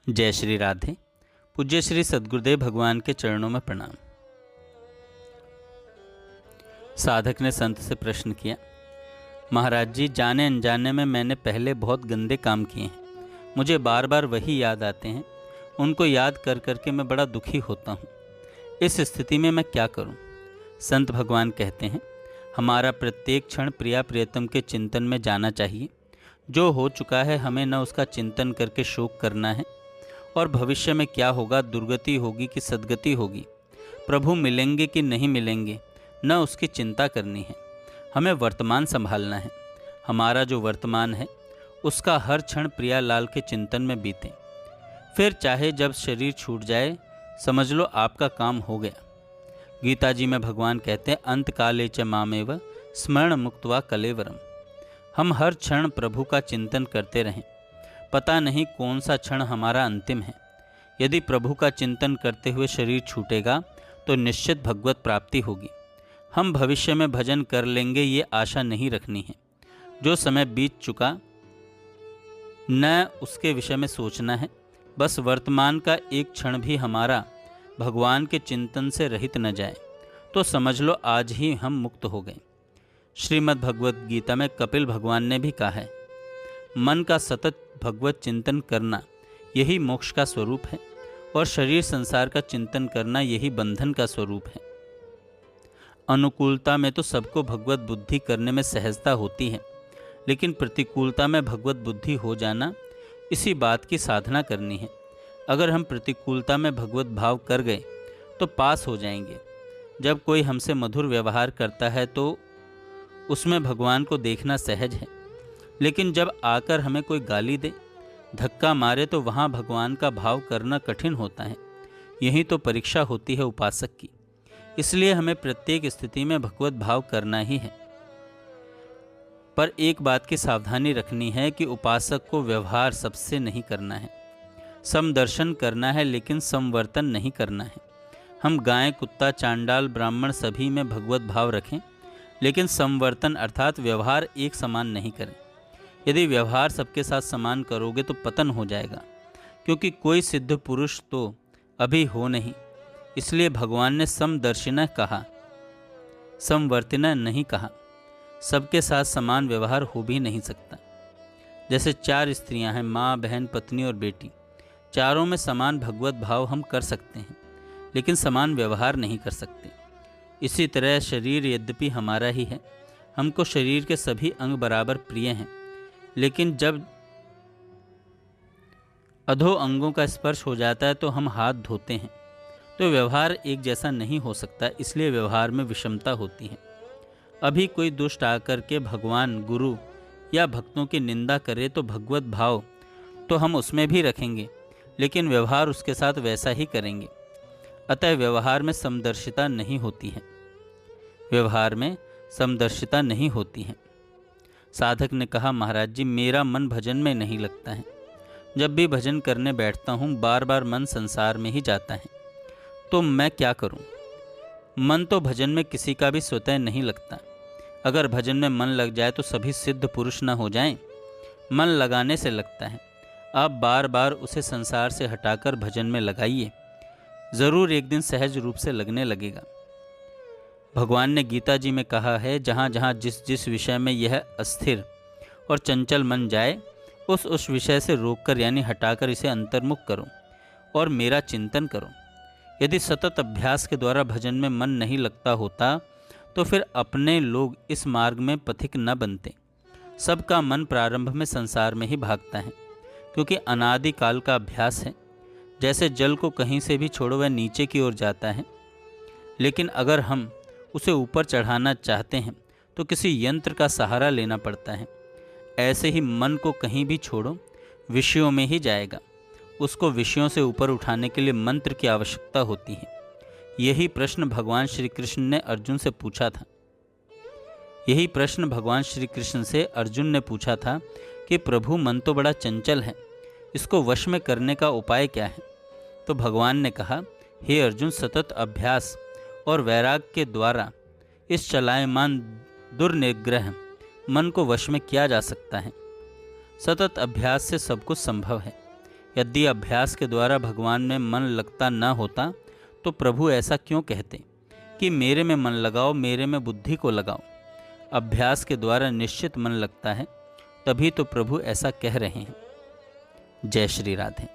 जय श्री राधे। पूज्य श्री सद्गुरुदेव भगवान के चरणों में प्रणाम। साधक ने संत से प्रश्न किया, महाराज जी, जाने अनजाने में मैंने पहले बहुत गंदे काम किए हैं। मुझे बार बार वही याद आते हैं। उनको याद कर करके मैं बड़ा दुखी होता हूँ। इस स्थिति में मैं क्या करूँ? संत भगवान कहते हैं, हमारा प्रत्येक क्षण प्रिया प्रियतम के चिंतन में जाना चाहिए। जो हो चुका है हमें न उसका चिंतन करके शोक करना है, और भविष्य में क्या होगा, दुर्गति होगी कि सद्गति होगी, प्रभु मिलेंगे कि नहीं मिलेंगे, न उसकी चिंता करनी है। हमें वर्तमान संभालना है। हमारा जो वर्तमान है उसका हर क्षण प्रियालाल के चिंतन में बीते। फिर चाहे जब शरीर छूट जाए, समझ लो आपका काम हो गया। गीता जी में भगवान कहते हैं, अंत काले च मामेव स्मरण मुक्त्वा कलेवरम। हम हर क्षण प्रभु का चिंतन करते रहें। पता नहीं कौन सा क्षण हमारा अंतिम है। यदि प्रभु का चिंतन करते हुए शरीर छूटेगा तो निश्चित भगवत प्राप्ति होगी। हम भविष्य में भजन कर लेंगे ये आशा नहीं रखनी है। जो समय बीत चुका न उसके विषय में सोचना है। बस वर्तमान का एक क्षण भी हमारा भगवान के चिंतन से रहित न जाए तो समझ लो आज ही हम मुक्त हो गए। श्रीमद् भगवत गीता में कपिल भगवान ने भी कहा है, मन का सतत भगवत चिंतन करना यही मोक्ष का स्वरूप है, और शरीर संसार का चिंतन करना यही बंधन का स्वरूप है। अनुकूलता में तो सबको भगवत बुद्धि करने में सहजता होती है, लेकिन प्रतिकूलता में भगवत बुद्धि हो जाना, इसी बात की साधना करनी है। अगर हम प्रतिकूलता में भगवत भाव कर गए तो पास हो जाएंगे। जब कोई हमसे मधुर व्यवहार करता है तो उसमें भगवान को देखना सहज है, लेकिन जब आकर हमें कोई गाली दे, धक्का मारे तो वहाँ भगवान का भाव करना कठिन होता है। यही तो परीक्षा होती है उपासक की। इसलिए हमें प्रत्येक स्थिति में भगवत भाव करना ही है। पर एक बात की सावधानी रखनी है कि उपासक को व्यवहार सबसे नहीं करना है। समदर्शन करना है, लेकिन समवर्तन नहीं करना है। हम गाय, कुत्ता, चांडाल, ब्राह्मण सभी में भगवत भाव रखें, लेकिन समवर्तन अर्थात व्यवहार एक समान नहीं करें। यदि व्यवहार सबके साथ समान करोगे तो पतन हो जाएगा, क्योंकि कोई सिद्ध पुरुष तो अभी हो नहीं। इसलिए भगवान ने समदर्शिनः कहा, समवर्तिनः नहीं कहा। सबके साथ समान व्यवहार हो भी नहीं सकता। जैसे 4 स्त्रियां हैं, माँ, बहन, पत्नी और बेटी। चारों में समान भगवत भाव हम कर सकते हैं, लेकिन समान व्यवहार नहीं कर सकते। इसी तरह शरीर यद्यपि हमारा ही है, हमको शरीर के सभी अंग बराबर प्रिय हैं, लेकिन जब अधो अंगों का स्पर्श हो जाता है तो हम हाथ धोते हैं। तो व्यवहार एक जैसा नहीं हो सकता, इसलिए व्यवहार में विषमता होती है। अभी कोई दुष्ट आकर के भगवान, गुरु या भक्तों की निंदा करे तो भगवत भाव तो हम उसमें भी रखेंगे, लेकिन व्यवहार उसके साथ वैसा ही करेंगे। अतः व्यवहार में समदर्शिता नहीं होती है। व्यवहार में समदर्शिता नहीं होती है। साधक ने कहा, महाराज जी, मेरा मन भजन में नहीं लगता है। जब भी भजन करने बैठता हूँ बार बार मन संसार में ही जाता है, तो मैं क्या करूँ? मन तो भजन में किसी का भी स्वतः नहीं लगता। अगर भजन में मन लग जाए तो सभी सिद्ध पुरुष न हो जाएं। मन लगाने से लगता है। आप बार बार उसे संसार से हटाकर भजन में लगाइए, ज़रूर एक दिन सहज रूप से लगने लगेगा। भगवान ने गीता जी में कहा है, जहाँ जहाँ जिस जिस विषय में यह अस्थिर और चंचल मन जाए, उस विषय से रोककर यानी हटाकर इसे अंतर्मुख करो और मेरा चिंतन करो। यदि सतत अभ्यास के द्वारा भजन में मन नहीं लगता होता तो फिर अपने लोग इस मार्ग में पथिक न बनते। सबका मन प्रारंभ में संसार में ही भागता है, क्योंकि अनादि काल का अभ्यास है। जैसे जल को कहीं से भी छोड़ो वह नीचे की ओर जाता है, लेकिन अगर हम उसे ऊपर चढ़ाना चाहते हैं तो किसी यंत्र का सहारा लेना पड़ता है। ऐसे ही मन को कहीं भी छोड़ो, विषयों में ही जाएगा। उसको विषयों से ऊपर उठाने के लिए मंत्र की आवश्यकता होती है। यही प्रश्न भगवान श्री कृष्ण ने अर्जुन से पूछा था। यही प्रश्न भगवान श्री कृष्ण से अर्जुन ने पूछा था कि प्रभु, मन तो बड़ा चंचल है, इसको वश में करने का उपाय क्या है? तो भगवान ने कहा, हे अर्जुन, सतत अभ्यास और वैराग के द्वारा इस चलायमान दुर्निग्रह मन को वश में किया जा सकता है। सतत अभ्यास से सब कुछ संभव है। यदि अभ्यास के द्वारा भगवान में मन लगता न होता तो प्रभु ऐसा क्यों कहते कि मेरे में मन लगाओ, मेरे में बुद्धि को लगाओ। अभ्यास के द्वारा निश्चित मन लगता है, तभी तो प्रभु ऐसा कह रहे हैं। जय श्री राधे।